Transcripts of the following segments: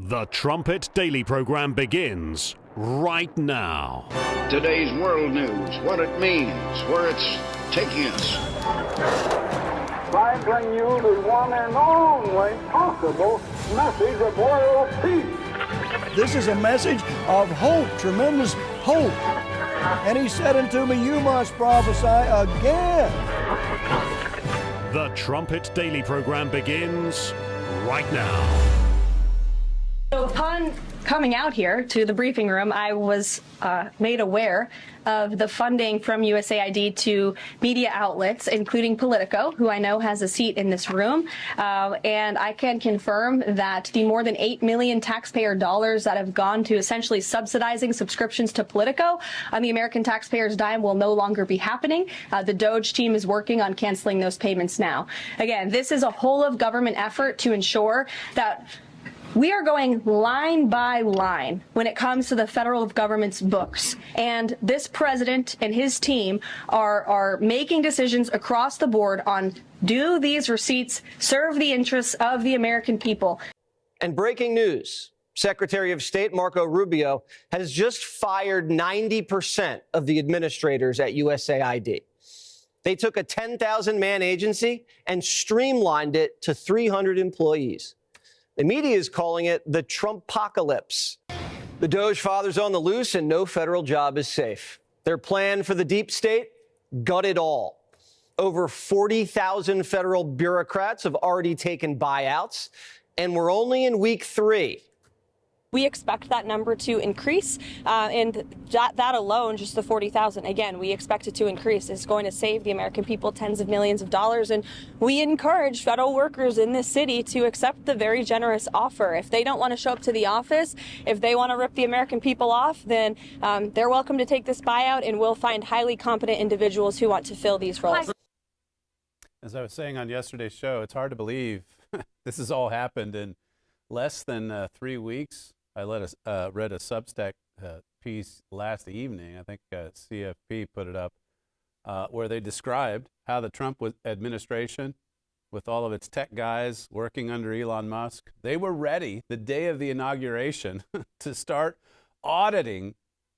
The Trumpet Daily program begins right now. Today's world news, what it means, where it's taking us. I bring you the one and only possible message of world peace. This is a message of hope, tremendous hope. And he said unto me, you must prophesy again. The Trumpet Daily program begins right now. So upon coming out here to the briefing room, I was made aware of the funding from USAID to media outlets, including Politico, who I know has a seat in this room. And I can confirm that the more than $8 million taxpayer dollars that have gone to essentially subsidizing subscriptions to Politico on the American taxpayers' dime will no longer be happening. The DOGE team is working on canceling those payments now. Again, this is a whole of government effort to ensure that we are going line by line when it comes to the federal government's books. And this president and his team are making decisions across the board on, do these receipts serve the interests of the American people? And breaking news, Secretary of State Marco Rubio has just fired 90% of the administrators at USAID. They took a 10,000-man agency and streamlined it to 300 employees. The media is calling it the Trumpocalypse. The DOGE father's on the loose and no federal job is safe. Their plan for the deep state? Gut it all. Over 40,000 federal bureaucrats have already taken buyouts, and we're only in week 3. We expect that number to increase, and that alone, just the 40,000, again, we expect it to increase. It's going to save the American people tens of millions of dollars, and we encourage federal workers in this city to accept the very generous offer. If they don't want to show up to the office, if they want to rip the American people off, then they're welcome to take this buyout, and we'll find highly competent individuals who want to fill these roles. As I was saying on yesterday's show, it's hard to believe this has all happened in less than 3 weeks. I read a Substack piece last evening, I think CFP put it up, where they described how the Trump administration, with all of its tech guys working under Elon Musk, they were ready the day of the inauguration to start auditing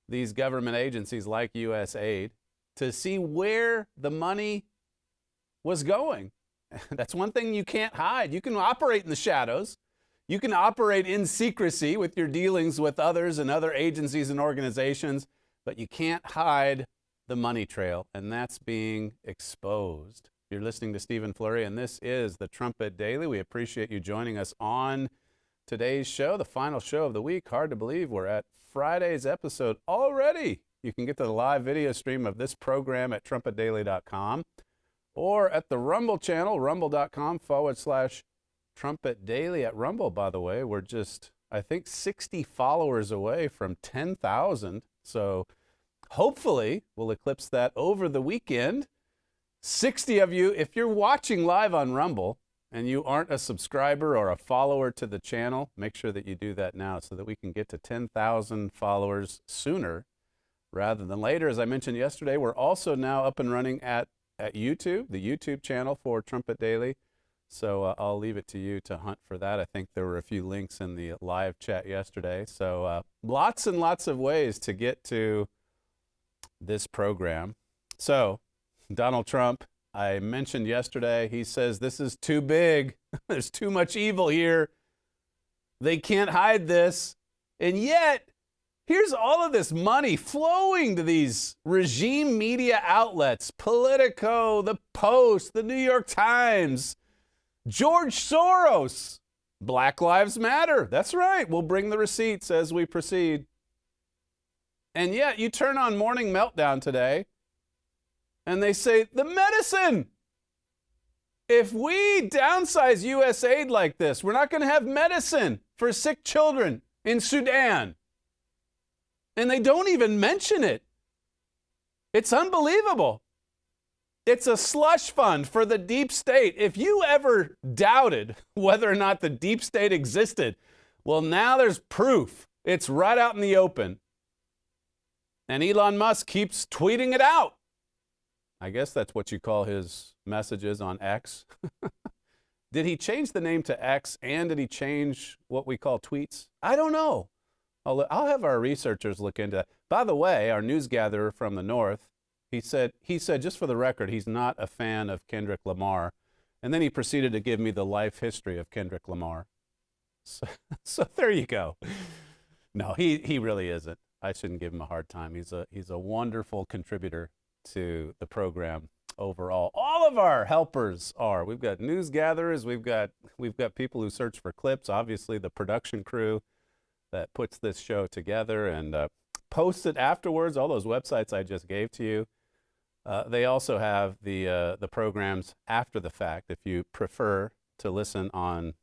these government agencies like USAID to see where the money was going. That's one thing you can't hide. You can operate in the shadows. You can operate in secrecy with your dealings with others and other agencies and organizations, but you can't hide the money trail, and that's being exposed. You're listening to Stephen Flurry, and this is the Trumpet Daily. We appreciate you joining us on today's show, the final show of the week. Hard to believe we're at Friday's episode already. You can get the live video stream of this program at trumpetdaily.com or at the Rumble channel, rumble.com/Trumpet Daily. At Rumble, by the way, we're just, I think, 60 followers away from 10,000. So hopefully we'll eclipse that over the weekend. 60 of you, if you're watching live on Rumble and you aren't a subscriber or a follower to the channel, make sure that you do that now so that we can get to 10,000 followers sooner rather than later. As I mentioned yesterday, we're also now up and running at YouTube, the YouTube channel for Trumpet Daily. So I'll leave it to you to hunt for that. I think there were a few links in the live chat yesterday. So lots and lots of ways to get to this program. So Donald Trump, I mentioned yesterday, he says this is too big. There's too much evil here. They can't hide this. And yet, here's all of this money flowing to these regime media outlets, Politico, The Post, The New York Times, George Soros, Black Lives Matter. That's right. We'll bring the receipts as we proceed. And yet you turn on Morning Meltdown today and they say, the medicine. If we downsize USAID like this, we're not going to have medicine for sick children in Sudan. And they don't even mention it. It's unbelievable. It's a slush fund for the deep state. If you ever doubted whether or not the deep state existed, well, now there's proof. It's right out in the open. And Elon Musk keeps tweeting it out. I guess that's what you call his messages on X. Did he change the name to X, and did he change what we call tweets? I don't know. I'll have our researchers look into that. By the way, our news gatherer from the north, he said, just for the record, he's not a fan of Kendrick Lamar. And then he proceeded to give me the life history of Kendrick Lamar. So there you go. No, he really isn't. I shouldn't give him a hard time. He's a wonderful contributor to the program overall. All of our helpers are. We've got news gatherers. We've got people who search for clips. Obviously, the production crew that puts this show together and posts it afterwards. All those websites I just gave to you. They also have the programs after the fact, if you prefer to listen on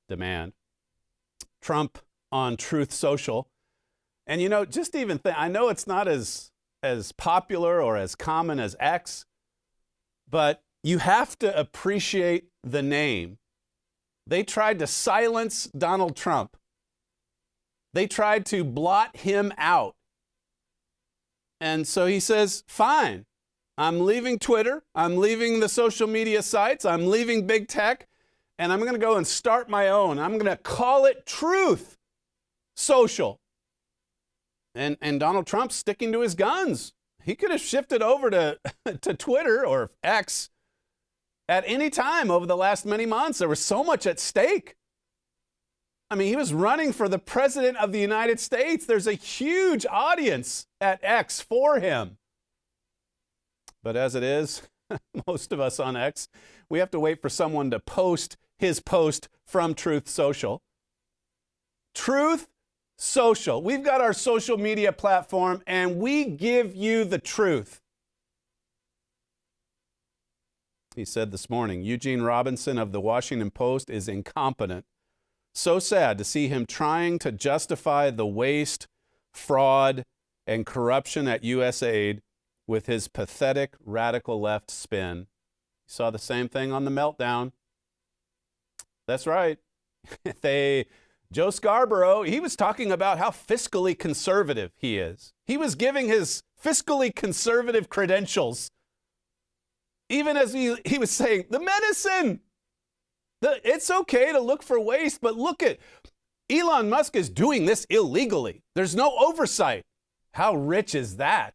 demand. Trump on Truth Social. And, just even I know it's not as popular or as common as X, but you have to appreciate the name. They tried to silence Donald Trump. They tried to blot him out. And so he says, fine, I'm leaving Twitter. I'm leaving the social media sites. I'm leaving big tech. And I'm going to go and start my own. I'm going to call it Truth Social. And Donald Trump's sticking to his guns. He could have shifted over to Twitter or X at any time over the last many months. There was so much at stake. I mean, he was running for the president of the United States. There's a huge audience at X for him. But as it is, most of us on X, we have to wait for someone to post his post from Truth Social. Truth Social. We've got our social media platform, and we give you the truth. He said this morning, Eugene Robinson of the Washington Post is incompetent. So sad to see him trying to justify the waste, fraud, and corruption at USAID with his pathetic radical left spin. You saw the same thing on the meltdown. That's right. Joe Scarborough, he was talking about how fiscally conservative he is. He was giving his fiscally conservative credentials. Even as he was saying, the medicine, it's okay to look for waste, but look at Elon Musk is doing this illegally. There's no oversight. How rich is that?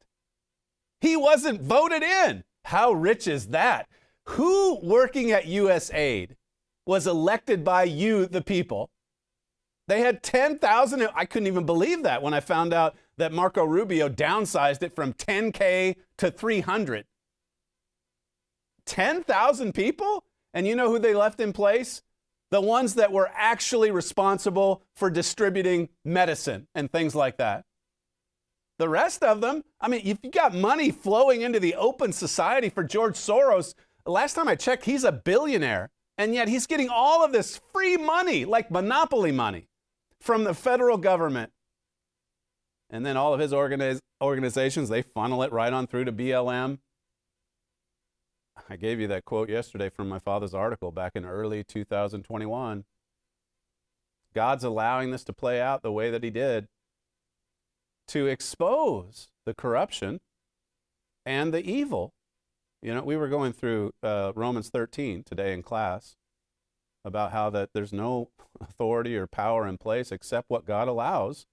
He wasn't voted in. How rich is that? Who working at USAID was elected by you, the people? They had 10,000. I couldn't even believe that when I found out that Marco Rubio downsized it from 10K to 300. 10,000 people? And you know who they left in place? The ones that were actually responsible for distributing medicine and things like that. The rest of them, I mean, if you got money flowing into the open society for George Soros, last time I checked, he's a billionaire. And yet he's getting all of this free money, like monopoly money, from the federal government. And then all of his organizations, they funnel it right on through to BLM. I gave you that quote yesterday from my father's article back in early 2021. God's allowing this to play out the way that he did to expose the corruption and the evil. We were going through Romans 13 today in class about how that there's no authority or power in place except what God allows.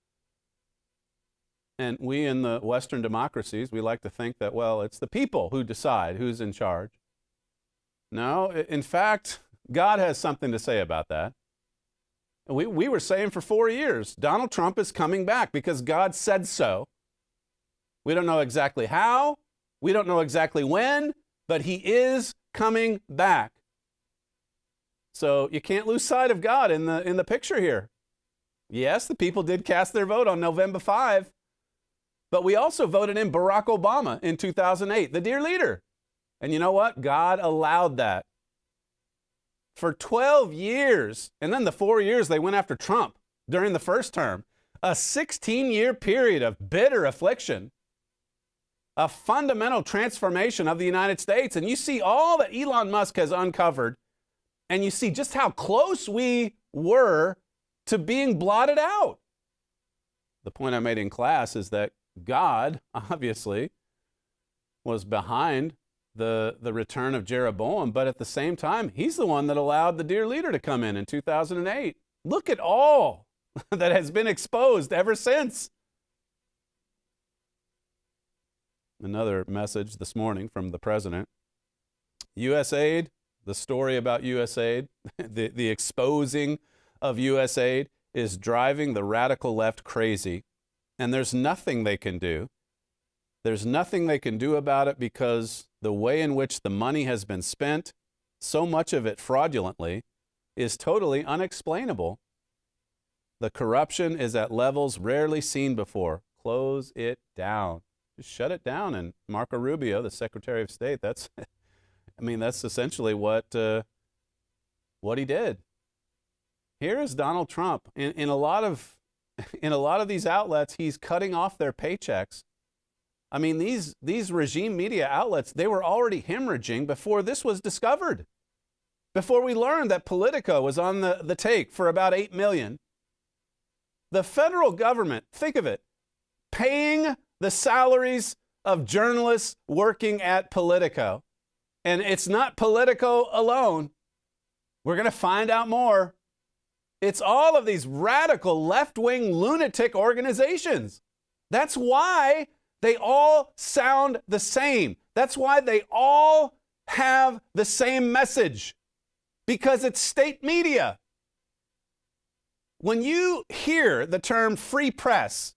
And we in the Western democracies, we like to think that, well, it's the people who decide who's in charge. No, in fact, God has something to say about that. We were saying for 4 years, Donald Trump is coming back because God said so. We don't know exactly how. We don't know exactly when, but he is coming back. So you can't lose sight of God in the picture here. Yes, the people did cast their vote on November 5, but we also voted in Barack Obama in 2008, the dear leader. And you know what? God allowed that. For 12 years, and then the 4 years they went after Trump during the first term, a 16-year period of bitter affliction, a fundamental transformation of the United States. And you see all that Elon Musk has uncovered, and you see just how close we were to being blotted out. The point I made in class is that God, obviously, was behind the return of Jeroboam, but at the same time, he's the one that allowed the dear leader to come in 2008. Look at all that has been exposed ever since. Another message this morning from the president. USAID, the story about USAID, the exposing of USAID is driving the radical left crazy, and there's nothing they can do. There's nothing they can do about it because the way in which the money has been spent, so much of it fraudulently, is totally unexplainable. The corruption is at levels rarely seen before. Close it down. Just shut it down. And Marco Rubio, the Secretary of State, that's essentially what he did. Here is Donald Trump. In a lot of these outlets, he's cutting off their paychecks. I mean, these regime media outlets, they were already hemorrhaging before this was discovered. Before we learned that Politico was on the take for about $8 million. The federal government, think of it, paying the salaries of journalists working at Politico. And it's not Politico alone. We're going to find out more. It's all of these radical left-wing lunatic organizations. That's why they all sound the same. That's why they all have the same message. Because it's state media. When you hear the term free press,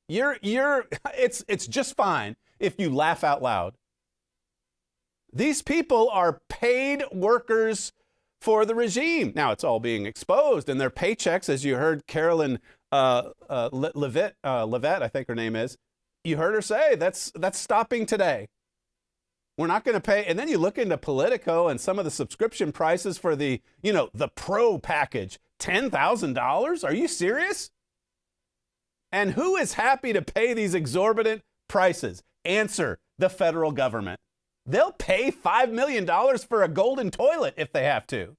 it's just fine if you laugh out loud. These people are paid workers for the regime. Now, it's all being exposed, and their paychecks, as you heard Carolyn Levitt, I think her name is, you heard her say, that's stopping today. We're not going to pay. And then you look into Politico and some of the subscription prices for the pro package, $10,000? Are you serious? And who is happy to pay these exorbitant prices? Answer, the federal government. They'll pay $5 million for a golden toilet if they have to.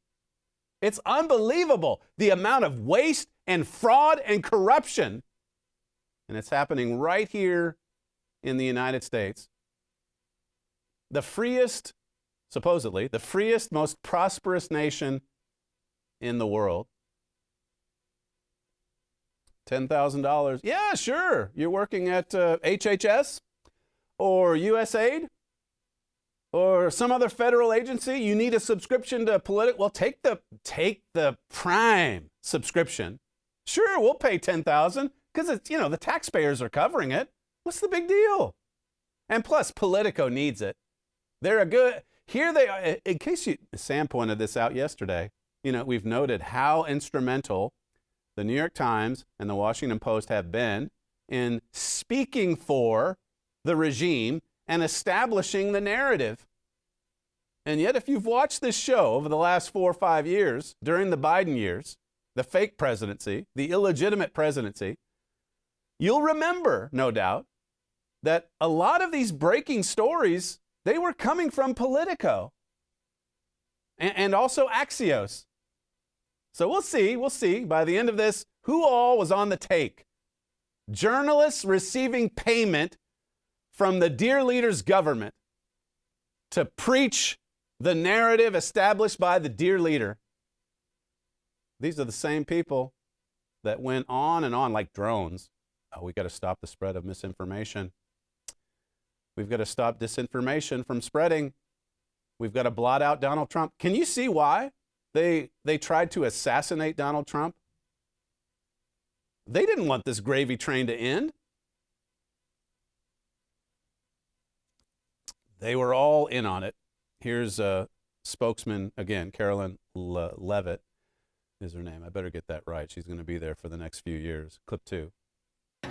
It's unbelievable, the amount of waste and fraud and corruption. And it's happening right here in the United States. The freest, supposedly, the freest, most prosperous nation in the world. $10,000. Yeah, sure. You're working at HHS or USAID or some other federal agency. You need a subscription to Politico. Well, take the Prime subscription. Sure, we'll pay $10,000 because it's, the taxpayers are covering it. What's the big deal? And plus, Politico needs it. They're a good. Here they are. In case Sam pointed this out yesterday. We've noted how instrumental the New York Times and the Washington Post have been in speaking for the regime and establishing the narrative. And yet, if you've watched this show over the last 4 or 5 years, during the Biden years, the fake presidency, the illegitimate presidency, you'll remember, no doubt, that a lot of these breaking stories, they were coming from Politico and also Axios. So we'll see by the end of this who all was on the take. Journalists receiving payment from the dear leader's government to preach the narrative established by the dear leader. These are the same people that went on and on like drones. Oh, we got to stop the spread of misinformation. We've got to stop disinformation from spreading. We've got to blot out Donald Trump. Can you see why they tried to assassinate Donald Trump? They didn't want this gravy train to end. They were all in on it. Here's a spokesman again, Carolyn Levitt is her name. I better get that right. She's going to be there for the next few years. Clip 2.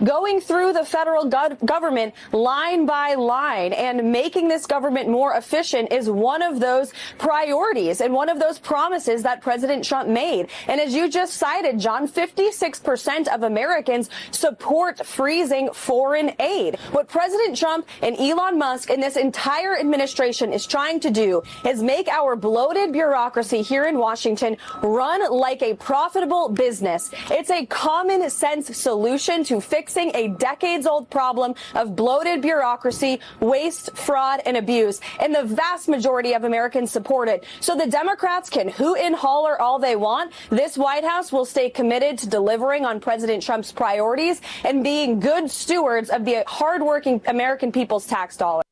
Going through the federal government line by line and making this government more efficient is one of those priorities and one of those promises that President Trump made. And as you just cited, John, 56% of Americans support freezing foreign aid. What President Trump and Elon Musk and this entire administration is trying to do is make our bloated bureaucracy here in Washington run like a profitable business. It's a common sense solution to fix fixing a decades-old problem of bloated bureaucracy, waste, fraud, and abuse. And the vast majority of Americans support it. So the Democrats can hoot and holler all they want. This White House will stay committed to delivering on President Trump's priorities and being good stewards of the hardworking American people's tax dollars.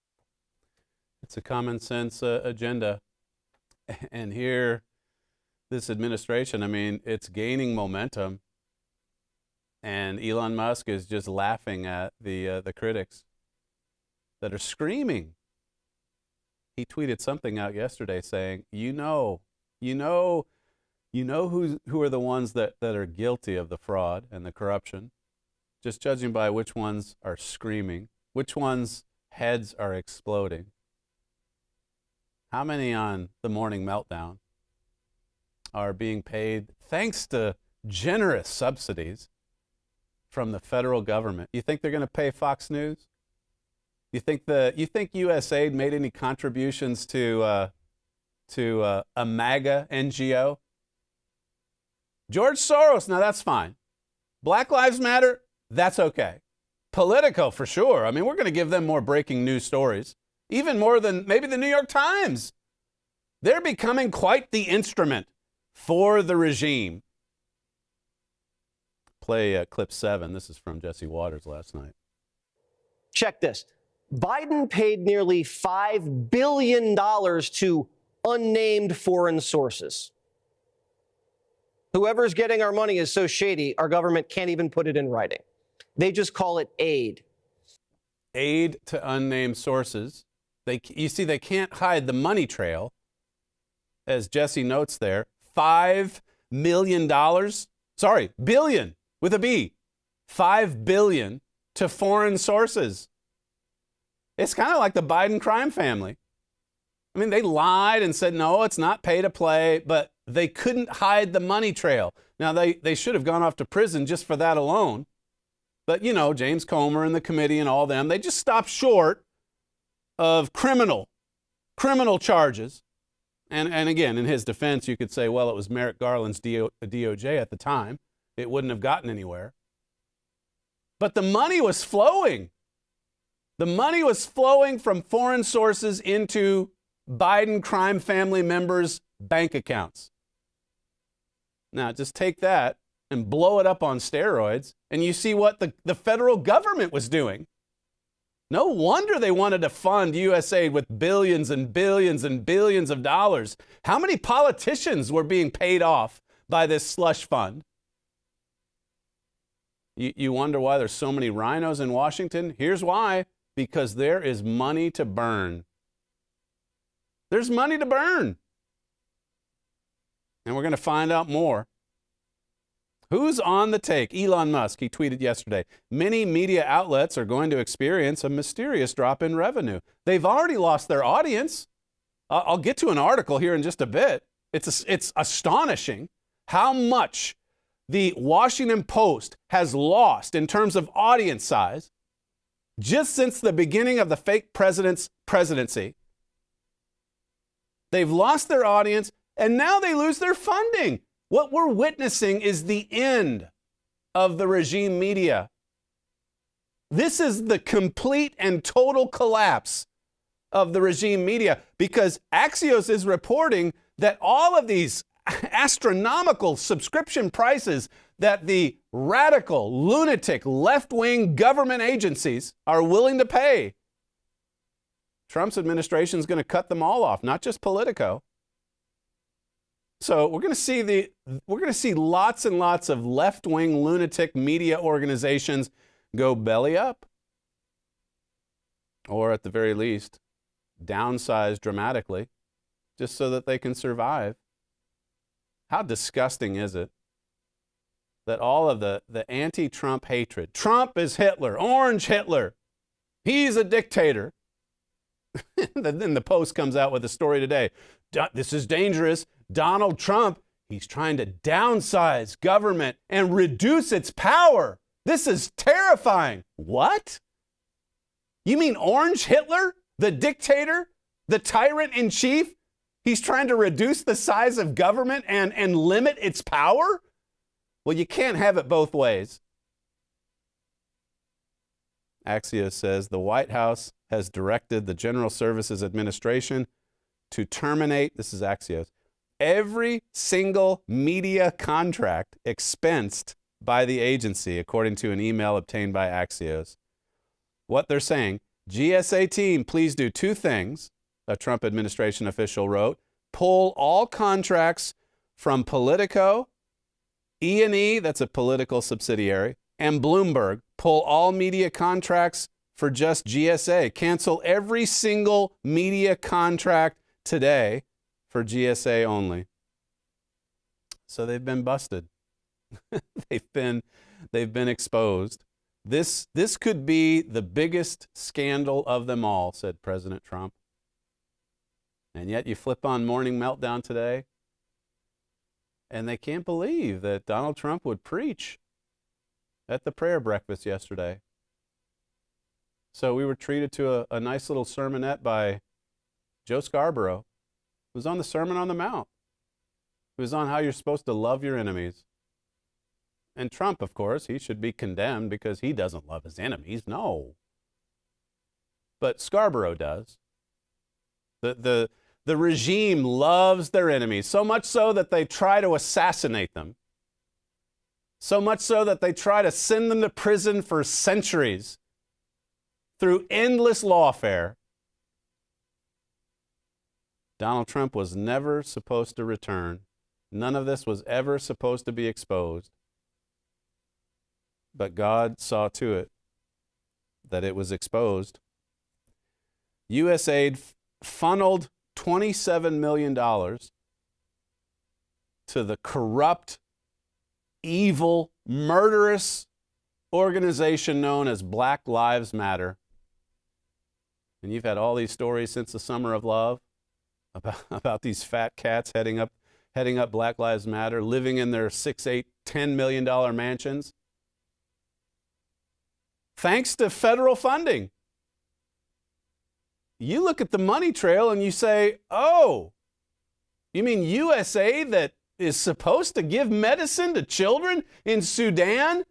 It's a common sense agenda. And here, this administration, I mean, it's gaining momentum. And Elon Musk is just laughing at the critics that are screaming. He tweeted something out yesterday saying, who are the ones that are guilty of the fraud and the corruption, just judging by which ones are screaming, which ones' heads are exploding. How many on the Morning Meltdown are being paid thanks to generous subsidies from the federal government? You think they're going to pay Fox News? You think USAID made any contributions to a MAGA NGO? George Soros, now that's fine. Black Lives Matter, that's okay. Politico, for sure. I mean, we're going to give them more breaking news stories, even more than maybe the New York Times. They're becoming quite the instrument for the regime. Play clip 7. This is from Jesse Waters last night. Check this. Biden paid nearly $5 billion to unnamed foreign sources. Whoever's getting our money is so shady, our government can't even put it in writing. They just call it aid. Aid to unnamed sources. You see, they can't hide the money trail, as Jesse notes there. $5 million. Sorry, billion with a B. $5 billion to foreign sources. It's kind of like the Biden crime family. I mean, they lied and said, no, it's not pay to play, but they couldn't hide the money trail. Now, they should have gone off to prison just for that alone. But, you know, James Comer and the committee and all them, they just stopped short of criminal charges. And again, in his defense, you could say, well, it was Merrick Garland's DOJ at the time. It wouldn't have gotten anywhere. But the money was flowing. The money was flowing from foreign sources into Biden crime family members' bank accounts. Now, just take that and blow it up on steroids, and you see what the federal government was doing. No wonder they wanted to fund USAID with billions and billions and billions of dollars. How many politicians were being paid off by this slush fund? You wonder why there's so many rhinos in Washington? Here's why. Because there is money to burn. There's money to burn. And we're going to find out more. Who's on the take? Elon Musk, he tweeted yesterday, many media outlets are going to experience a mysterious drop in revenue. They've already lost their audience. I'll get to an article here in just a bit. It's astonishing how much the Washington Post has lost in terms of audience size just since the beginning of the fake president's presidency. They've lost their audience, and now they lose their funding. What we're witnessing is the end of the regime media. This is the complete and total collapse of the regime media, because Axios is reporting that all of these astronomical subscription prices that the radical, lunatic, left-wing government agencies are willing to pay, Trump's administration is going to cut them all off, not just Politico. So we're going to see lots and lots of left-wing lunatic media organizations go belly up, or at the very least, downsize dramatically, just so that they can survive. How disgusting is it that all of the anti-Trump hatred, Trump is Hitler, Orange Hitler, he's a dictator. Then the Post comes out with a story today. This is dangerous. Donald Trump, he's trying to downsize government and reduce its power. This is terrifying. What? You mean Orange Hitler, the dictator, the tyrant in chief? He's trying to reduce the size of government and limit its power? Well, you can't have it both ways. Axios says the White House has directed the General Services Administration to terminate, this is Axios, every single media contract expensed by the agency, according to an email obtained by Axios. What they're saying, GSA team, please do two things, a Trump administration official wrote. Pull all contracts from Politico, E&E, that's a political subsidiary, and Bloomberg. Pull all media contracts for just GSA. Cancel every single media contract today for GSA only. So they've been busted. they've been exposed. This could be the biggest scandal of them all, said President Trump. And yet you flip on Morning Meltdown today, and they can't believe that Donald Trump would preach at the prayer breakfast yesterday. So we were treated to a nice little sermonette by Joe Scarborough, who was on the Sermon on the Mount. It was on how you're supposed to love your enemies. And Trump, of course, he should be condemned because he doesn't love his enemies. No. But Scarborough does. The regime loves their enemies, so much so that they try to assassinate them. So much so that they try to send them to prison for centuries through endless lawfare. Donald Trump was never supposed to return. None of this was ever supposed to be exposed. But God saw to it that it was exposed. USAID funneled $27 million to the corrupt, evil, murderous organization known as Black Lives Matter. And you've had all these stories since the summer of love about these fat cats heading up Black Lives Matter, living in their $6, $8, $10 million mansions. Thanks to federal funding. You look at the money trail and you say, oh, you mean USAID that is supposed to give medicine to children in Sudan,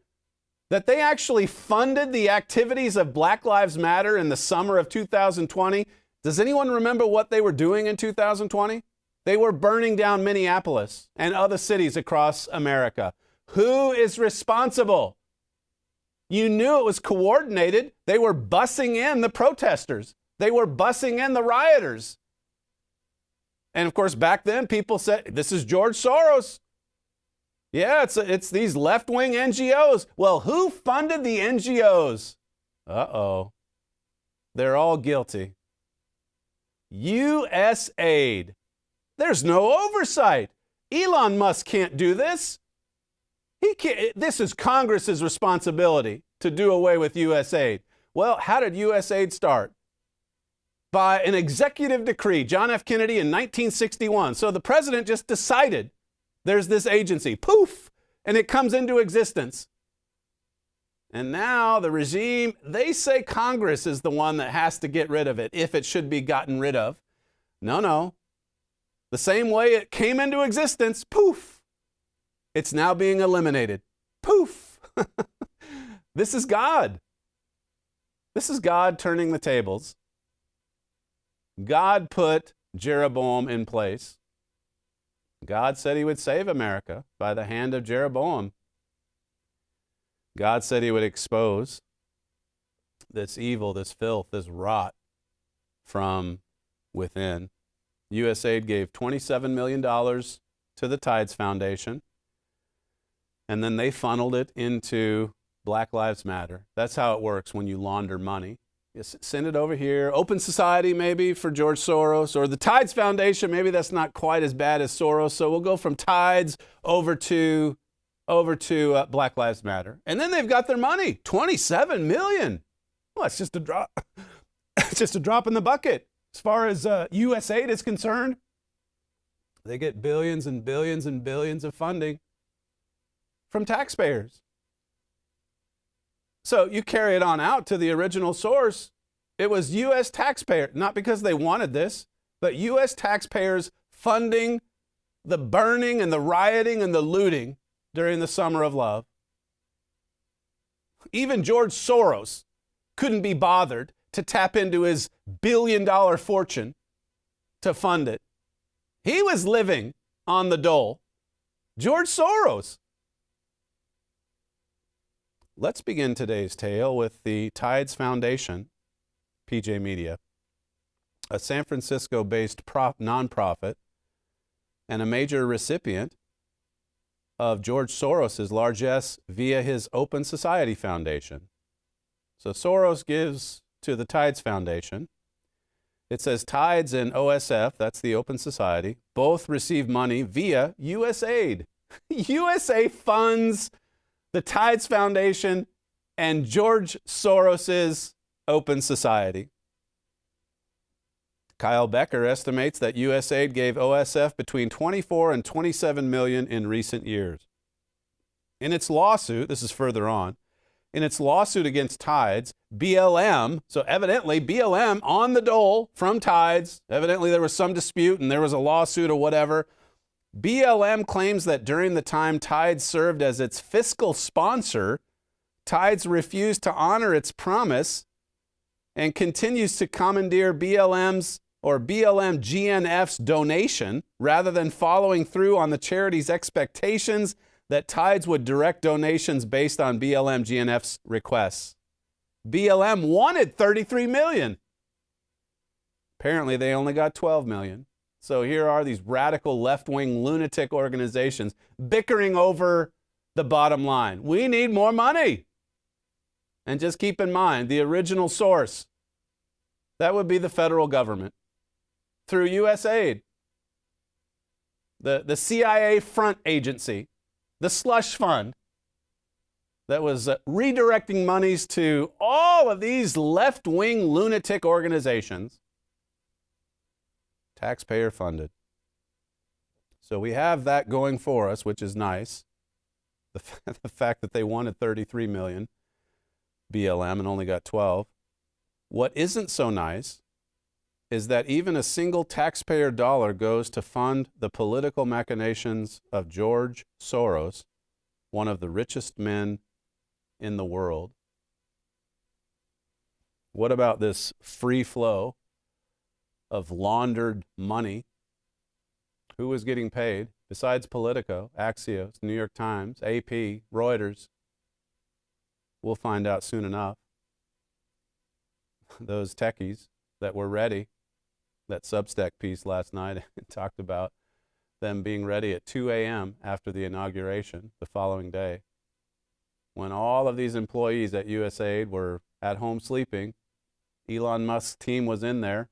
that they actually funded the activities of Black Lives Matter in the summer of 2020? Does anyone remember what they were doing in 2020? They were burning down Minneapolis and other cities across America. Who is responsible? You knew it was coordinated. They were bussing in the protesters. They were bussing in the rioters. And of course, back then, people said, this is George Soros. Yeah, it's these left-wing NGOs. Well, who funded the NGOs? Uh-oh. They're all guilty. USAID. There's no oversight. Elon Musk can't do this. He can't. This is Congress's responsibility to do away with USAID. Well, how did USAID start? By an executive decree, John F. Kennedy in 1961. So the president just decided there's this agency, poof, and it comes into existence. And now the regime, they say Congress is the one that has to get rid of it, if it should be gotten rid of. No. The same way it came into existence, poof, it's now being eliminated. Poof. This is God. This is God turning the tables. God put Jeroboam in place. God said he would save America by the hand of Jeroboam. God said he would expose this evil, this filth, this rot from within. USAID gave $27 million to the Tides Foundation, and then they funneled it into Black Lives Matter. That's how it works when you launder money. You send it over here. Open Society, maybe, for George Soros, or the Tides Foundation. Maybe that's not quite as bad as Soros. So we'll go from Tides over to Black Lives Matter. And then they've got their money, $27 million. Well, it's just a drop. It's just a drop in the bucket. As far as USAID is concerned, they get billions and billions and billions of funding from taxpayers. So you carry it on out to the original source. It was U.S. taxpayers, not because they wanted this, but U.S. taxpayers funding the burning and the rioting and the looting during the summer of love. Even George Soros couldn't be bothered to tap into his billion-dollar fortune to fund it. He was living on the dole. George Soros. Let's begin today's tale with the Tides Foundation, PJ Media, a San Francisco-based nonprofit and a major recipient of George Soros' largesse via his Open Society Foundation. So Soros gives to the Tides Foundation. It says Tides and OSF, that's the Open Society, both receive money via USAID. USA funds the Tides Foundation and George Soros's Open Society. Kyle Becker estimates that USAID gave OSF between 24 and 27 million in recent years. In its lawsuit, this is further on, in its lawsuit against Tides, BLM, so evidently BLM on the dole from Tides, evidently there was some dispute and there was a lawsuit or whatever. BLM claims that during the time Tides served as its fiscal sponsor, Tides refused to honor its promise and continues to commandeer BLM's or BLM GNF's donation rather than following through on the charity's expectations that Tides would direct donations based on BLM GNF's requests. BLM wanted 33 million. Apparently they only got 12 million. So here are these radical left-wing lunatic organizations bickering over the bottom line. We need more money. And just keep in mind, the original source, that would be the federal government through USAID, the CIA front agency, the slush fund that was redirecting monies to all of these left-wing lunatic organizations, taxpayer funded. So we have that going for us, which is nice. The fact that they wanted 33 million, BLM, and only got 12. What isn't so nice is that even a single taxpayer dollar goes to fund the political machinations of George Soros, one of the richest men in the world. What about this free flow of laundered money? Who was getting paid besides Politico, Axios, New York Times, AP, Reuters? We'll find out soon enough. Those techies that were ready, that Substack piece last night talked about them being ready at 2 a.m. after the inauguration the following day. When all of these employees at USAID were at home sleeping, Elon Musk's team was in there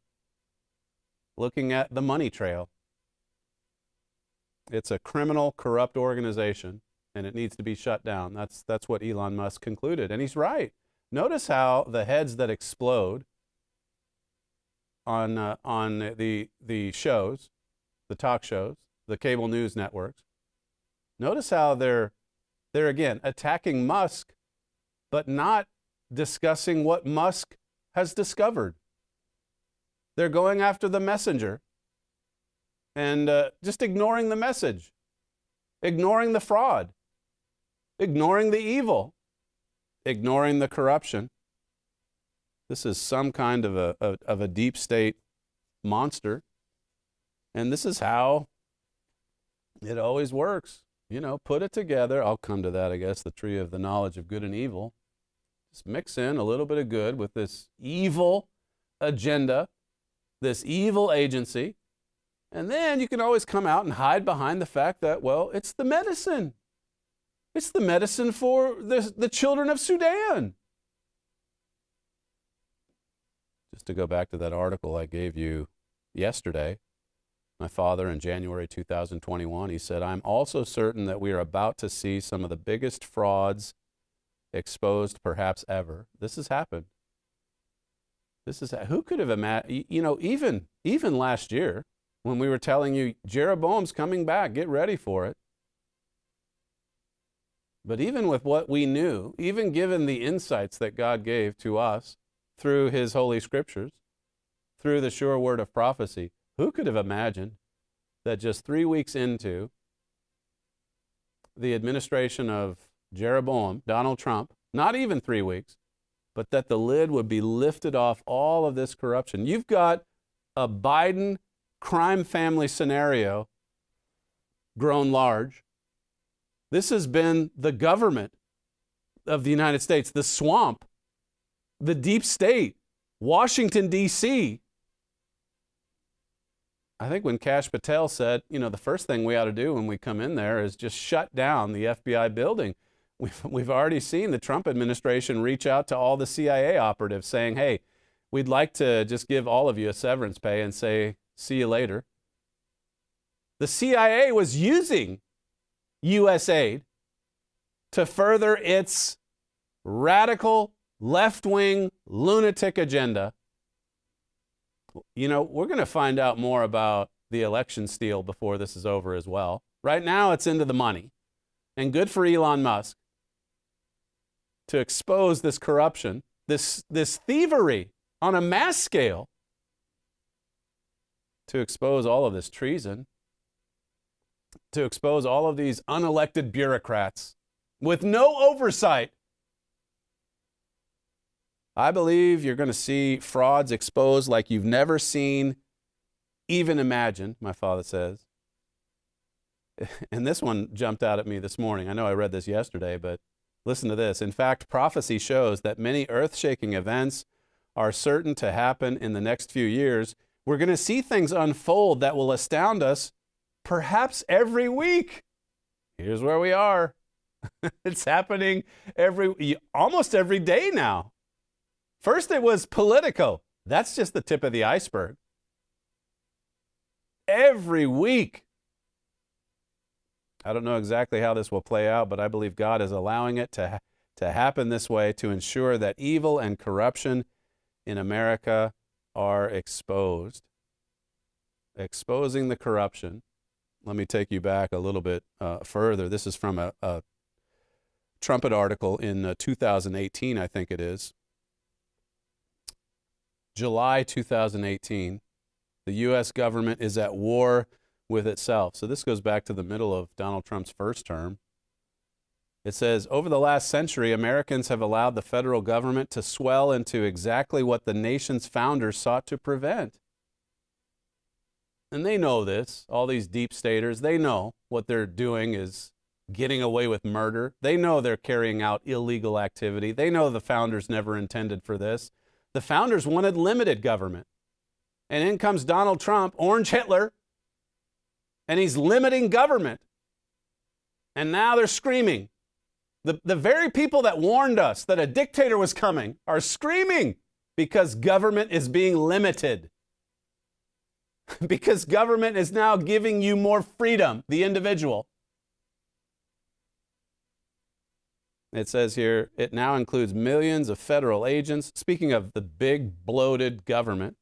looking at the money trail. It's a criminal, corrupt organization, and it needs to be shut down. That's what Elon Musk concluded, and he's right. Notice how the heads that explode on the shows, the talk shows, the cable news networks, notice how they're again attacking Musk, but not discussing what Musk has discovered. They're going after the messenger and just ignoring the message, ignoring the fraud, ignoring the evil, ignoring the corruption. This is some kind of a deep state monster. And this is how it always works. You know, put it together. I'll come to that, I guess, the tree of the knowledge of good and evil. Just mix in a little bit of good with this evil agenda, this evil agency. And then you can always come out and hide behind the fact that, well, it's the medicine. It's the medicine for the children of Sudan. Just to go back to that article I gave you yesterday, my father in January 2021, he said, I'm also certain that we are about to see some of the biggest frauds exposed perhaps ever. This has happened. Who could have imagined, you know, even last year when we were telling you Jeroboam's coming back, get ready for it. But even with what we knew, even given the insights that God gave to us through his holy scriptures, through the sure word of prophecy, who could have imagined that just 3 weeks into the administration of Jeroboam, Donald Trump, not even 3 weeks, but that the lid would be lifted off all of this corruption. You've got a Biden crime family scenario grown large. This has been the government of the United States, the swamp, the deep state, Washington, D.C. I think when Kash Patel said, the first thing we ought to do when we come in there is just shut down the FBI building. We've already seen the Trump administration reach out to all the CIA operatives saying, hey, we'd like to just give all of you a severance pay and say, see you later. The CIA was using USAID to further its radical, left-wing, lunatic agenda. We're going to find out more about the election steal before this is over as well. Right now, it's into the money. And good for Elon Musk to expose this corruption, this thievery on a mass scale, to expose all of this treason, to expose all of these unelected bureaucrats with no oversight. I believe you're going to see frauds exposed like you've never seen, even imagined, my father says. And this one jumped out at me this morning. I know I read this yesterday, but listen to this. In fact, prophecy shows that many earth-shaking events are certain to happen in the next few years. We're going to see things unfold that will astound us perhaps every week. Here's where we are. It's happening almost every day now. First it was Politico. That's just the tip of the iceberg. Every week. I don't know exactly how this will play out, but I believe God is allowing it to happen this way to ensure that evil and corruption in America are exposed. Exposing the corruption. Let me take you back a little bit further. This is from a Trumpet article in 2018, I think it is. July 2018. The U.S. government is at war with itself. So this goes back to the middle of Donald Trump's first term. It says, over the last century, Americans have allowed the federal government to swell into exactly what the nation's founders sought to prevent. And they know this, all these deep staters, they know what they're doing is getting away with murder. They know they're carrying out illegal activity. They know the founders never intended for this. The founders wanted limited government. And in comes Donald Trump, Orange Hitler, and he's limiting government. And now they're screaming. The very people that warned us that a dictator was coming are screaming because government is being limited. Because government is now giving you more freedom, the individual. It says here, it now includes millions of federal agents. Speaking of the big, bloated government,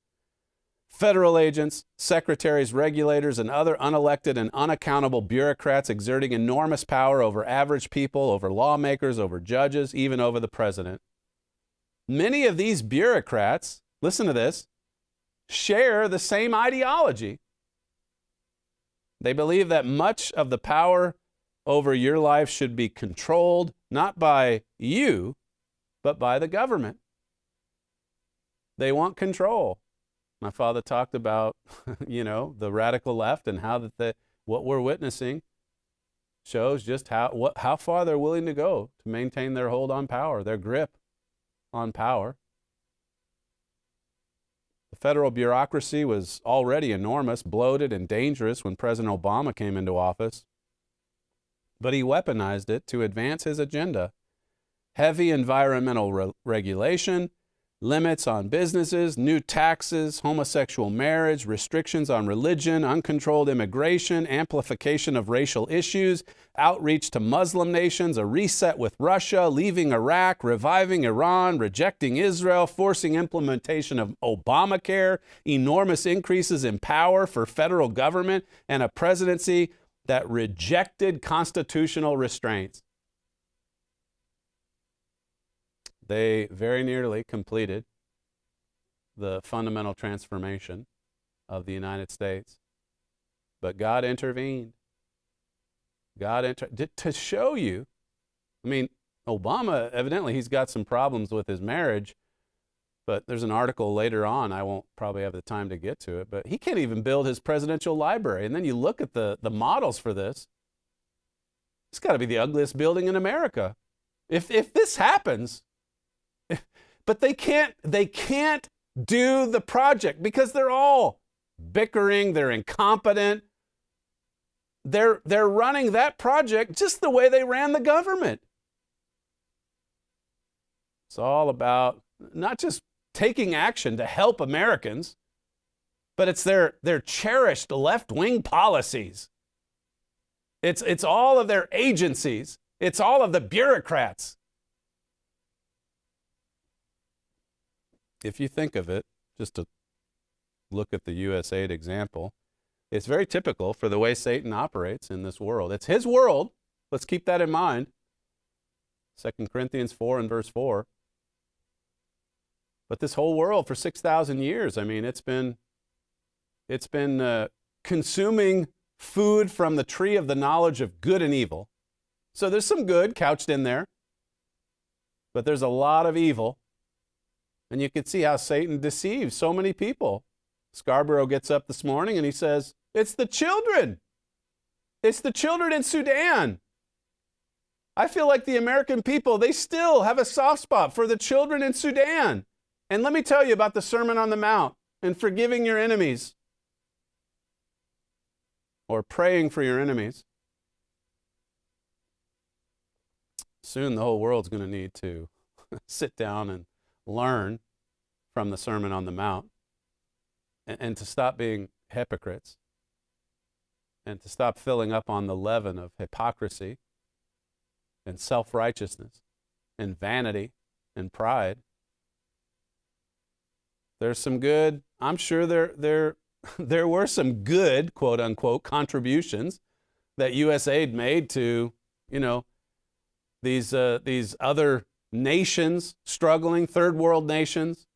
federal agents, secretaries, regulators, and other unelected and unaccountable bureaucrats exerting enormous power over average people, over lawmakers, over judges, even over the president. Many of these bureaucrats, listen to this, share the same ideology. They believe that much of the power over your life should be controlled, not by you, but by the government. They want control. My father talked about, the radical left and how what we're witnessing shows just how far they're willing to go to maintain their hold on power, their grip on power. The federal bureaucracy was already enormous, bloated, and dangerous when President Obama came into office. But he weaponized it to advance his agenda. Heavy environmental regulation, limits on businesses, new taxes, homosexual marriage, restrictions on religion, uncontrolled immigration, amplification of racial issues, outreach to Muslim nations, a reset with Russia, leaving Iraq, reviving Iran, rejecting Israel, forcing implementation of Obamacare, enormous increases in power for federal government, and a presidency that rejected constitutional restraints. They very nearly completed the fundamental transformation of the United States. But God intervened. To show you, Obama, evidently, he's got some problems with his marriage. But there's an article later on, I won't probably have the time to get to it, but he can't even build his presidential library. And then you look at the models for this. It's got to be the ugliest building in America. If this happens, but they can't do the project because they're all bickering, they're incompetent. They're running that project just the way they ran the government. It's all about not just taking action to help Americans, but it's their cherished left-wing policies. It's all of their agencies. It's all of the bureaucrats. If you think of it, just to look at the USAID example, it's very typical for the way Satan operates in this world. It's his world. Let's keep that in mind. 2 Corinthians 4 and verse 4. But this whole world for 6,000 years, I mean, it's been consuming food from the tree of the knowledge of good and evil. So there's some good couched in there, but there's a lot of evil. And you can see how Satan deceives so many people. Scarborough gets up this morning and he says, it's the children. It's the children in Sudan. I feel like the American people, they still have a soft spot for the children in Sudan. And let me tell you about the Sermon on the Mount and forgiving your enemies or praying for your enemies. Soon the whole world's going to need to sit down and learn from the Sermon on the Mount and to stop being hypocrites and to stop filling up on the leaven of hypocrisy and self-righteousness and vanity and pride. There's some good, I'm sure there were some good, quote unquote, contributions that USAID made to, these other nations struggling, third world nations,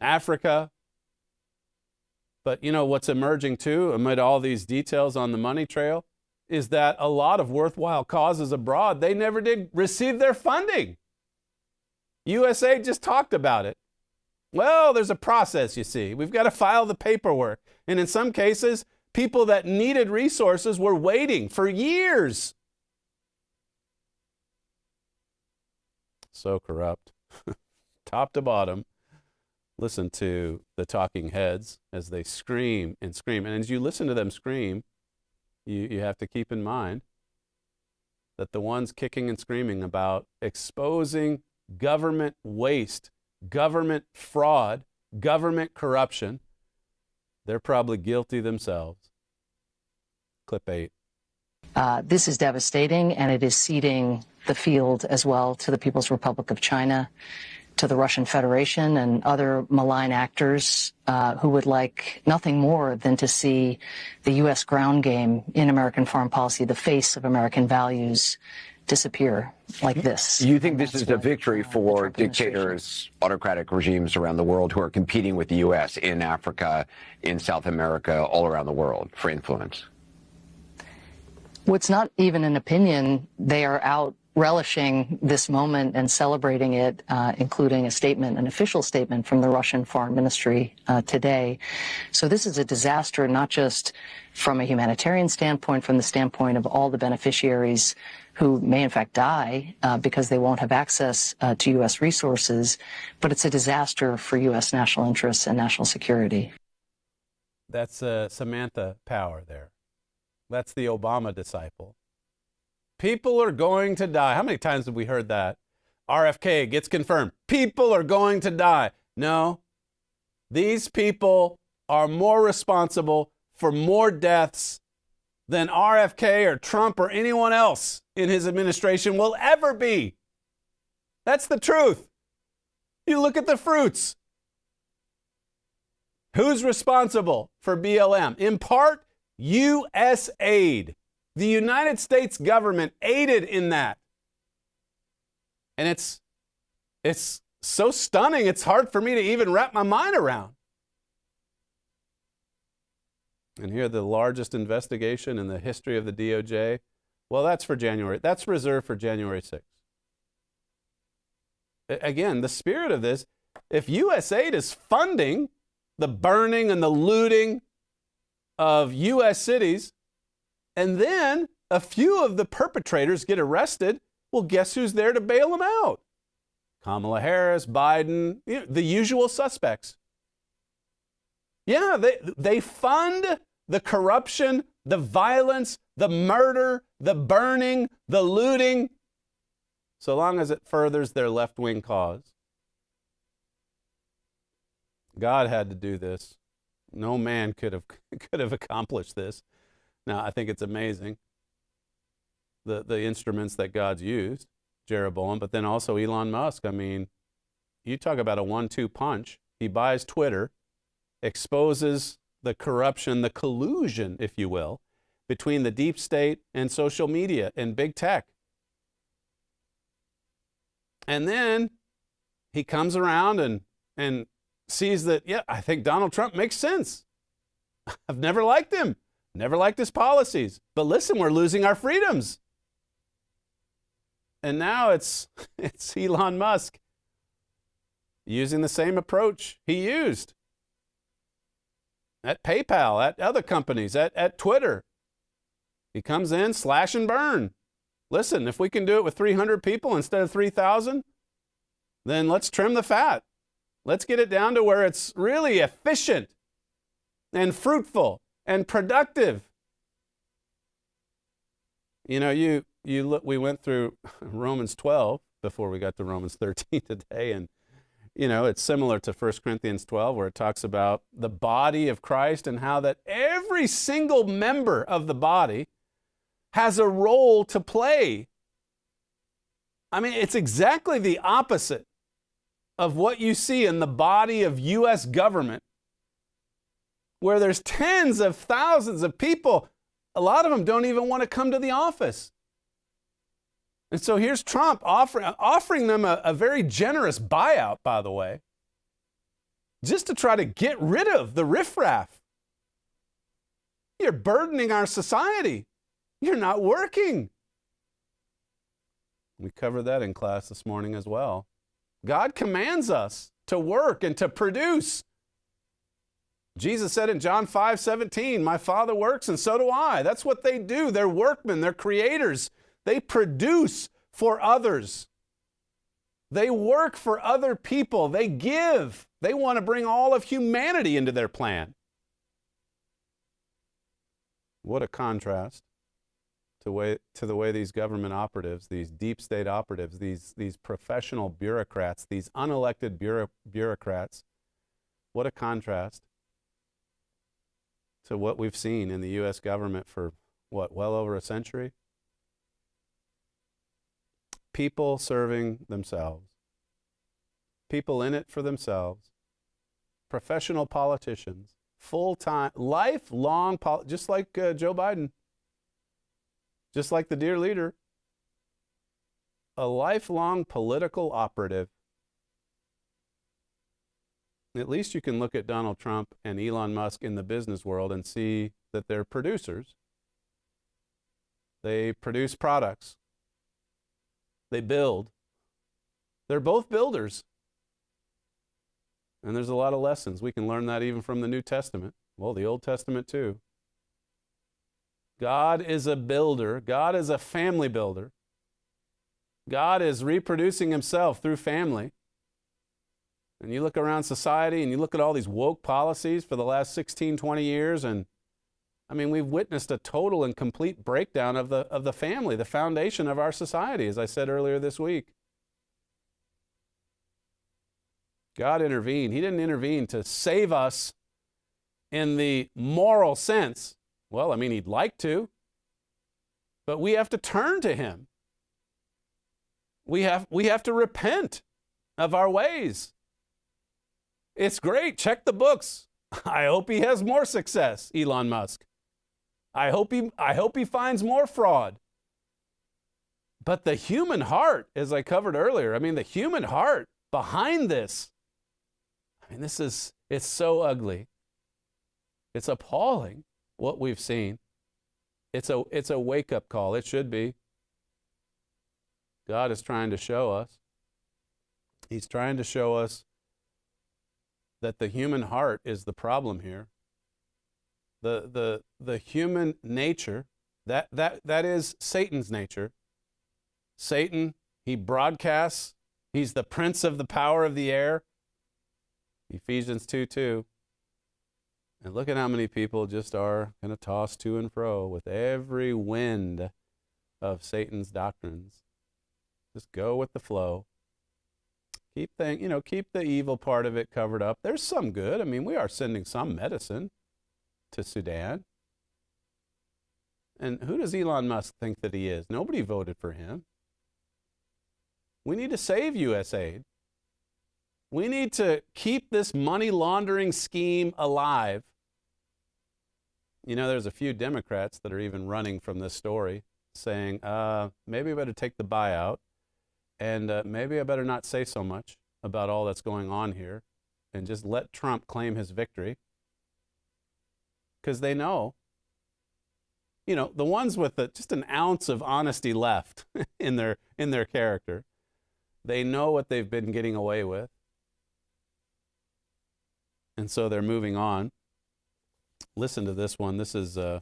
Africa. But what's emerging too, amid all these details on the money trail, is that a lot of worthwhile causes abroad, they never did receive their funding. USAID just talked about it. Well, there's a process, you see. We've got to file the paperwork. And in some cases, people that needed resources were waiting for years. So corrupt. Top to bottom. Listen to the talking heads as they scream and scream. And as you listen to them scream, you have to keep in mind that the ones kicking and screaming about exposing government waste, government fraud, government corruption, they're probably guilty themselves. Clip 8. This is devastating, and it is ceding the field as well to the People's Republic of China, to the Russian Federation and other malign actors who would like nothing more than to see the U.S. ground game in American foreign policy, the face of American values, disappear like this. You think this is a victory for dictators, autocratic regimes around the world who are competing with the U.S. in Africa, in South America, all around the world for influence? Well, it's not even an opinion. They are out relishing this moment and celebrating it, including a statement, an official statement from the Russian Foreign Ministry today. So this is a disaster, not just from a humanitarian standpoint, from the standpoint of all the beneficiaries who may in fact die because they won't have access to U.S. resources, but it's a disaster for U.S. national interests and national security. That's Samantha Power there. That's the Obama disciple. People are going to die. How many times have we heard that? RFK gets confirmed. People are going to die. No, these people are more responsible for more deaths than RFK or Trump or anyone else in his administration will ever be. That's the truth. You look at the fruits. Who's responsible for BLM? In part, USAID. The United States government aided in that. And it's so stunning, it's hard for me to even wrap my mind around. And here, the largest investigation in the history of the DOJ. Well, that's for January. That's reserved for January 6th. again, the spirit of this, if USAID is funding the burning and the looting of U.S. cities, and then a few of the perpetrators get arrested, well, guess who's there to bail them out? Kamala Harris, Biden, the usual suspects. Yeah, they fund the corruption, the violence, the murder, the burning, the looting, so long as it furthers their left-wing cause. God had to do this. No man could have accomplished this. Now, I think it's amazing, the instruments that God's used, Jeroboam, but then also Elon Musk. I mean, you talk about a 1-2 punch. He buys Twitter, exposes the corruption, the collusion, if you will, between the deep state and social media and big tech. And then he comes around and sees that, yeah, I think Donald Trump makes sense. I've never liked him, never liked his policies. But listen, we're losing our freedoms. And now it's Elon Musk using the same approach he used at PayPal, at other companies, at Twitter. He comes in, slash and burn. Listen, if we can do it with 300 people instead of 3,000, then let's trim the fat. Let's get it down to where it's really efficient and fruitful and productive. You know, you look, we went through Romans 12 before we got to Romans 13 today, and you know, it's similar to 1 Corinthians 12, where it talks about the body of Christ and how that every single member of the body has a role to play. I mean, it's exactly the opposite of what you see in the body of U.S. government, where there's tens of thousands of people. A lot of them don't even want to come to the office. And so here's Trump offering them a very generous buyout, by the way, just to try to get rid of the riffraff. You're burdening our society. You're not working. We covered that in class this morning as well. God commands us to work and to produce. Jesus said in John 5:17, my Father works and so do I. That's what they do. They're workmen. They're creators. They produce for others. They work for other people. They give. They want to bring all of humanity into their plan. What a contrast to the way these government operatives, these deep state operatives, these professional bureaucrats, these unelected bureaucrats, what a contrast to what we've seen in the U.S. government for, well over a century? People serving themselves. People in it for themselves. Professional politicians. Full-time, lifelong, just like Joe Biden. Just like the dear leader. A lifelong political operative. At least you can look at Donald Trump and Elon Musk in the business world and see that they're producers. They produce products. They build. They're both builders. And there's a lot of lessons. We can learn that even from the New Testament. Well, the Old Testament too. God is a builder. God is a family builder. God is reproducing himself through family. And you look around society and you look at all these woke policies for the last 16, 20 years, and I mean, we've witnessed a total and complete breakdown of the family, the foundation of our society, as I said earlier this week. God intervened. He didn't intervene to save us in the moral sense. Well, I mean, he'd like to, but we have to turn to him. We have to repent of our ways. It's great. Check the books. I hope he has more success, Elon Musk. I hope he finds more fraud. But the human heart, as I covered earlier, I mean, the human heart behind this, I mean, it's so ugly. It's appalling what we've seen. It's a wake-up call. It should be. God is trying to show us He's trying to show us that the human heart is the problem here. The human nature, that is Satan's nature. Satan, he broadcasts. He's the prince of the power of the air. Ephesians 2:2. And look at how many people just are going to toss to and fro with every wind of Satan's doctrines. Just go with the flow. Keep the evil part of it covered up. There's some good. I mean, we are sending some medicine to Sudan. And who does Elon Musk think that he is? Nobody voted for him. We need to save USAID. We need to keep this money laundering scheme alive. You know, there's a few Democrats that are even running from this story, saying, maybe I better take the buyout, and maybe I better not say so much about all that's going on here, and just let Trump claim his victory. Because they know, the ones with just an ounce of honesty left in their character, they know what they've been getting away with. And so they're moving on. Listen to this one. This is, I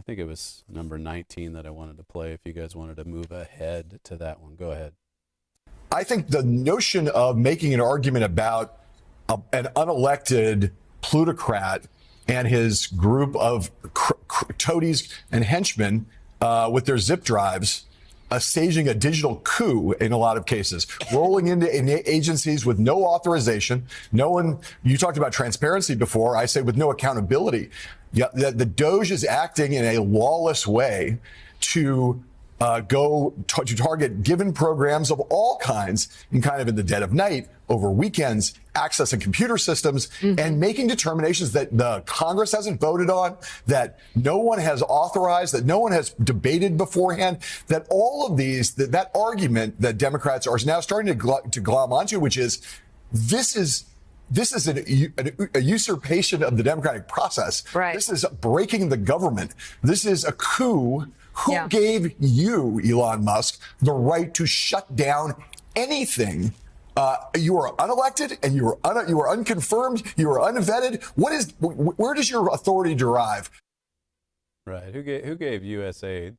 think it was number 19 that I wanted to play. If you guys wanted to move ahead to that one, go ahead. I think the notion of making an argument about an unelected plutocrat and his group of toadies and henchmen with their zip drives staging a digital coup in a lot of cases, rolling into agencies with no authorization. No one, you talked about transparency before, I say with no accountability. Yeah, the DOGE is acting in a lawless way to go to target given programs of all kinds in the dead of night, over weekends, accessing computer systems, and making determinations that the Congress hasn't voted on, that no one has authorized, that no one has debated beforehand, that all of these, that argument that Democrats are now starting to glom onto, which is this is a usurpation of the democratic process. Right. This is breaking the government. This is a coup. Who gave you, Elon Musk, the right to shut down anything? You are unelected, and you are unconfirmed. You are unvetted. Where does your authority derive? Right. Who gave USAID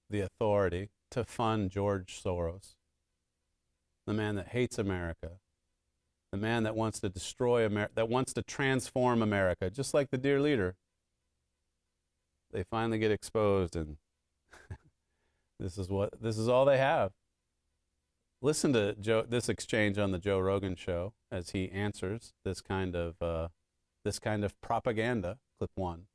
the authority to fund George Soros, the man that hates America, the man that wants to destroy America, that wants to transform America, just like the dear leader? They finally get exposed, and this is all they have. Listen to this exchange on the Joe Rogan show as he answers this kind of propaganda. Clip 1.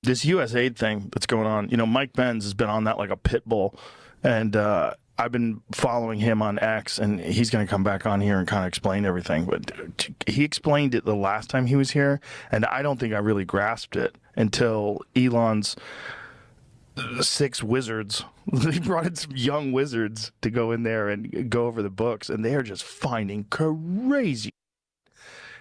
This USAID thing that's going on, Mike Benz has been on that like a pit bull, and I've been following him on X, and he's going to come back on here and kind of explain everything. But he explained it the last time he was here, and I don't think I really grasped it until Elon's 6 wizards. He brought in some young wizards to go in there and go over the books, and they are just finding crazy.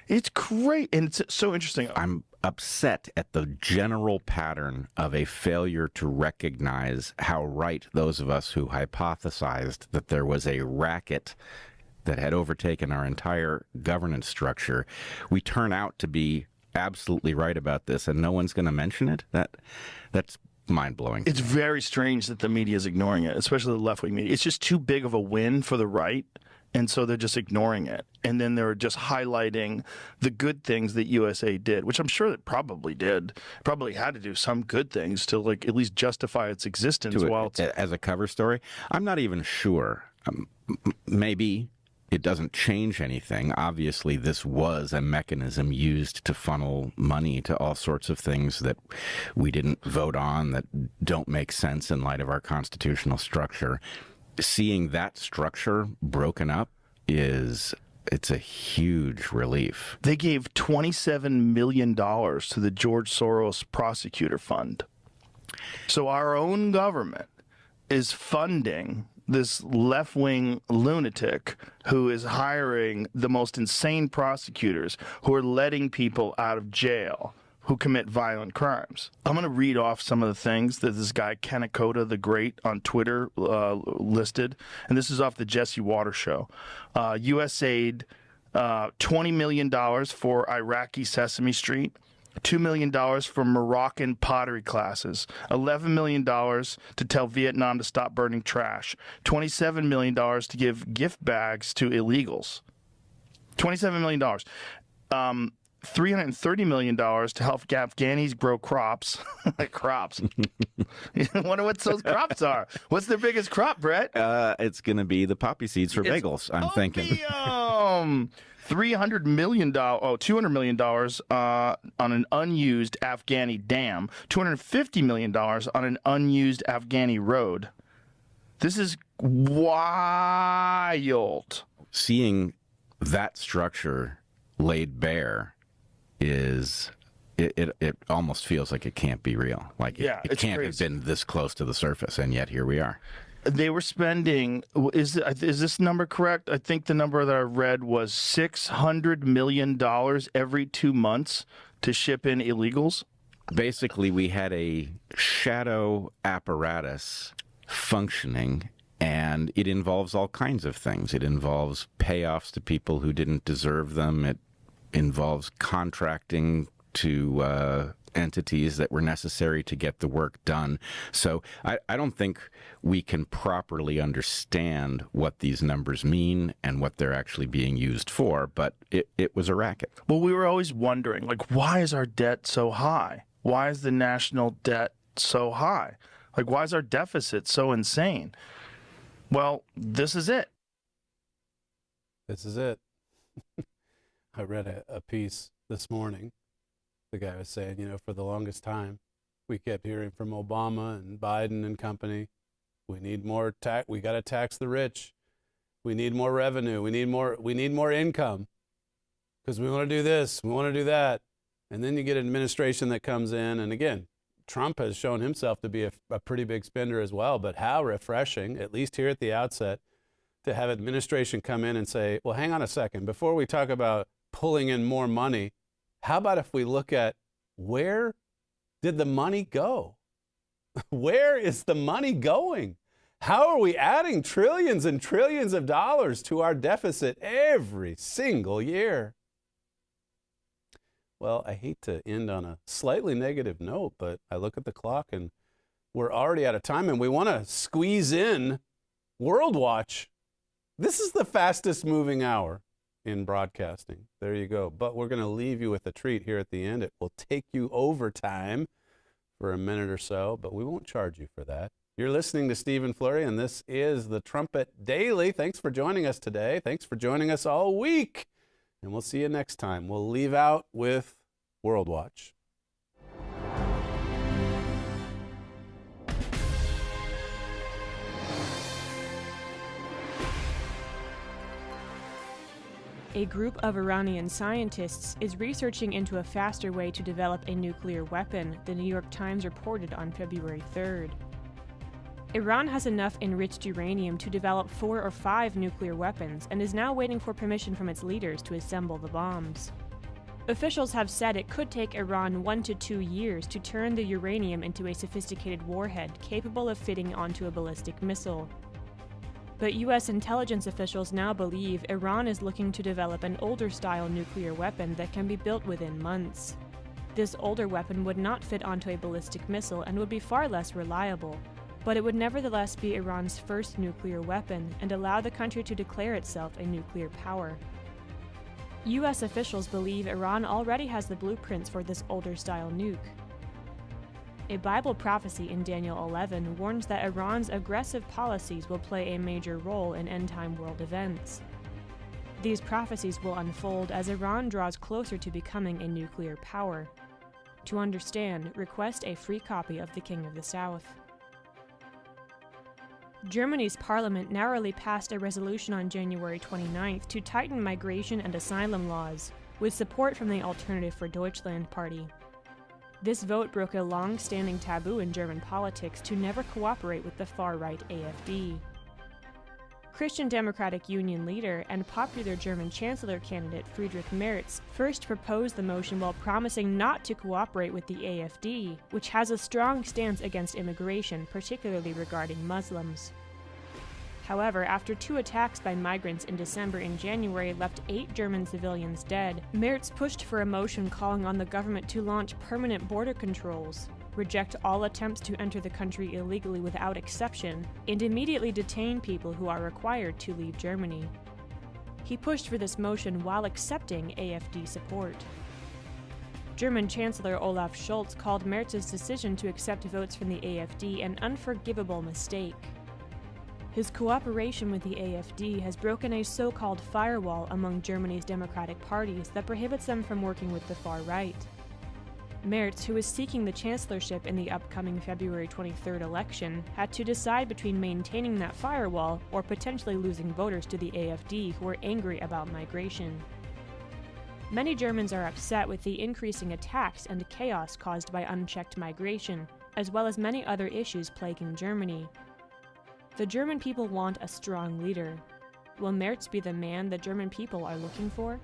It's great, and it's so interesting. I'm upset at the general pattern of a failure to recognize how right those of us who hypothesized that there was a racket that had overtaken our entire governance structure, we turn out to be absolutely right about this, and no one's going to mention it. That's mind-blowing. It's very strange that the media is ignoring it, especially the left-wing media. It's just too big of a win for the right, and so they're just ignoring it. And then they're just highlighting the good things that USA did, which I'm sure it probably did. Probably had to do some good things to at least justify its existence. As a cover story, I'm not even sure. Maybe it doesn't change anything. Obviously, this was a mechanism used to funnel money to all sorts of things that we didn't vote on, that don't make sense in light of our constitutional structure. Seeing that structure broken up it's a huge relief. They gave $27 million to the George Soros Prosecutor Fund. So our own government is funding this left-wing lunatic who is hiring the most insane prosecutors who are letting people out of jail who commit violent crimes. I'm going to read off some of the things that this guy, Kanakota the Great, on Twitter listed. And this is off the Jesse Waters show. USAID, $20 million for Iraqi Sesame Street. $2 million for Moroccan pottery classes, $11 million to tell Vietnam to stop burning trash, $27 million to give gift bags to illegals, $27 million. $330 million to help Afghanis grow crops. Crops. Wonder what those crops are. What's their biggest crop, Brett? It's going to be the poppy seeds for bagels, I'm thinking. $200 million on an unused Afghani dam, $250 million on an unused Afghani road. This is wild. Seeing that structure laid bare is it almost feels like it can't be real. Like it can't have been this close to the surface, and yet here we are. They were spending, is this number correct? I think the number that I read was $600 million every 2 months to ship in illegals. Basically, we had a shadow apparatus functioning, and it involves all kinds of things. It involves payoffs to people who didn't deserve them. It involves contracting to entities that were necessary to get the work done. So I don't think we can properly understand what these numbers mean and what they're actually being used for, but it was a racket. Well, we were always wondering, like, why is our debt so high? Why is the national debt so high? Like, why is our deficit so insane? Well, this is it. This is it. I read a piece this morning. The guy was saying, for the longest time, we kept hearing from Obama and Biden and company, we need more tax. We got to tax the rich. We need more revenue. We need more income because we want to do this. We want to do that. And then you get an administration that comes in. And again, Trump has shown himself to be a pretty big spender as well. But how refreshing, at least here at the outset, to have administration come in and say, well, hang on a second. Before we talk about pulling in more money, how about if we look at where did the money go? Where is the money going? How are we adding trillions and trillions of dollars to our deficit every single year? Well, I hate to end on a slightly negative note, but I look at the clock and we're already out of time, and we want to squeeze in WorldWatch. This is the fastest moving hour in broadcasting. There you go. But we're going to leave you with a treat here at the end. It will take you overtime for a minute or so, but we won't charge you for that. You're listening to Stephen Flurry, and this is the Trumpet Daily. Thanks for joining us today. Thanks for joining us all week. And we'll see you next time. We'll leave out with WorldWatch. A group of Iranian scientists is researching into a faster way to develop a nuclear weapon, the New York Times reported on February 3rd. Iran has enough enriched uranium to develop 4 or 5 nuclear weapons and is now waiting for permission from its leaders to assemble the bombs. Officials have said it could take Iran 1 to 2 years to turn the uranium into a sophisticated warhead capable of fitting onto a ballistic missile. But U.S. intelligence officials now believe Iran is looking to develop an older-style nuclear weapon that can be built within months. This older weapon would not fit onto a ballistic missile and would be far less reliable, but it would nevertheless be Iran's first nuclear weapon and allow the country to declare itself a nuclear power. U.S. officials believe Iran already has the blueprints for this older-style nuke. A Bible prophecy in Daniel 11 warns that Iran's aggressive policies will play a major role in end-time world events. These prophecies will unfold as Iran draws closer to becoming a nuclear power. To understand, request a free copy of The King of the South. Germany's parliament narrowly passed a resolution on January 29th to tighten migration and asylum laws, with support from the Alternative for Deutschland party. This vote broke a long-standing taboo in German politics to never cooperate with the far-right AfD. Christian Democratic Union leader and popular German Chancellor candidate Friedrich Merz first proposed the motion while promising not to cooperate with the AfD, which has a strong stance against immigration, particularly regarding Muslims. However, after 2 attacks by migrants in December and January left 8 German civilians dead, Merz pushed for a motion calling on the government to launch permanent border controls, reject all attempts to enter the country illegally without exception, and immediately detain people who are required to leave Germany. He pushed for this motion while accepting AfD support. German Chancellor Olaf Scholz called Merz's decision to accept votes from the AfD an unforgivable mistake. His cooperation with the AfD has broken a so-called firewall among Germany's democratic parties that prohibits them from working with the far right. Merz, who is seeking the chancellorship in the upcoming February 23rd election, had to decide between maintaining that firewall or potentially losing voters to the AfD who are angry about migration. Many Germans are upset with the increasing attacks and chaos caused by unchecked migration, as well as many other issues plaguing Germany. The German people want a strong leader. Will Merz be the man the German people are looking for?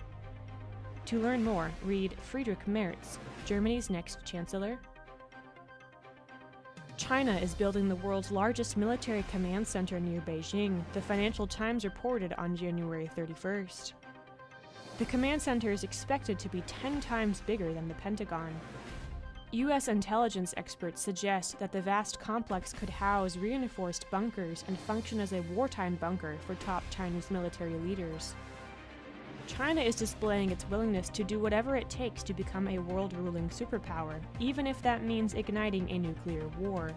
To learn more, read Friedrich Merz, Germany's next chancellor. China is building the world's largest military command center near Beijing, the Financial Times reported on January 31st. The command center is expected to be 10 times bigger than the Pentagon. U.S. intelligence experts suggest that the vast complex could house reinforced bunkers and function as a wartime bunker for top Chinese military leaders. China is displaying its willingness to do whatever it takes to become a world-ruling superpower, even if that means igniting a nuclear war.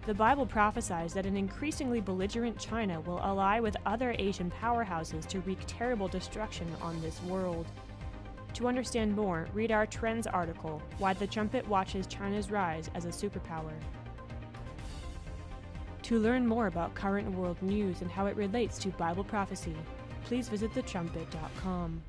The Bible prophesies that an increasingly belligerent China will ally with other Asian powerhouses to wreak terrible destruction on this world. To understand more, read our Trends article, Why the Trumpet Watches China's Rise as a Superpower. To learn more about current world news and how it relates to Bible prophecy, please visit thetrumpet.com.